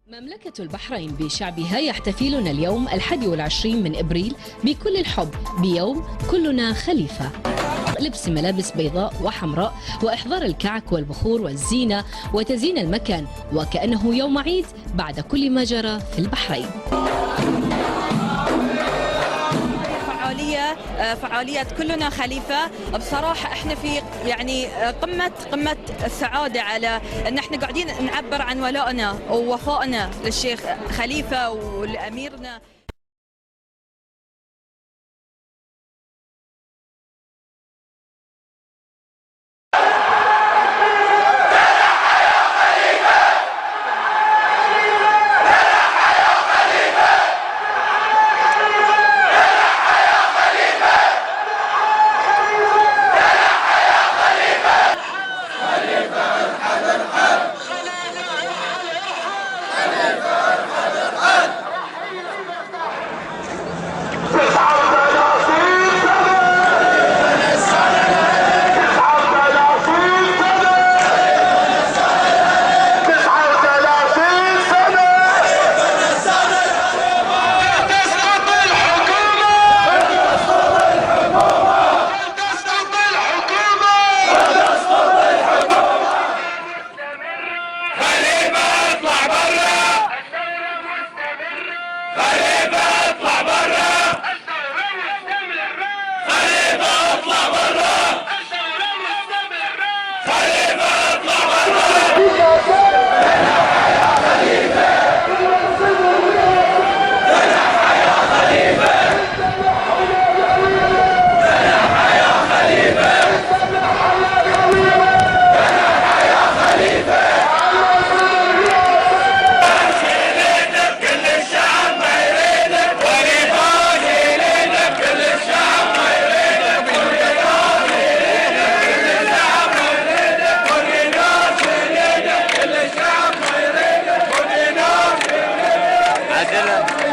مملكة البحرين بشعبها يحتفلون اليوم 21 من إبريل بكل الحب بيوم كلنا خليفة، لبس ملابس بيضاء وحمراء وإحضار الكعك والبخور والزينة وتزيين المكان وكأنه يوم عيد بعد كل ما جرى في البحرين. فعالية كلنا خليفة، بصراحة احنا في يعني قمة السعادة على ان احنا قاعدين نعبر عن ولائنا ووفائنا للشيخ خليفة ولأميرنا.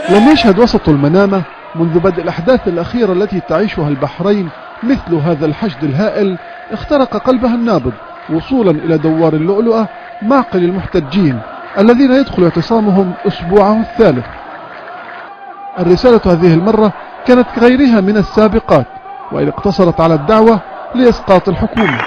لم يشهد وسط المنامة منذ بدء الأحداث الأخيرة التي تعيشها البحرين مثل هذا الحشد الهائل اخترق قلبها النابض وصولا إلى دوار اللؤلؤة معقل المحتجين الذين يدخل اعتصامهم أسبوعه الثالث. الرسالة هذه المرة كانت كغيرها من السابقات، وإن اقتصرت على الدعوة لإسقاط الحكومة.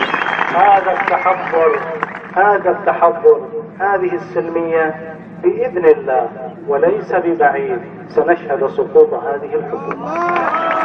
هذا التحضر هذه السلمية بإذن الله وليس ببعيد سنشهد سقوط هذه الحكومة.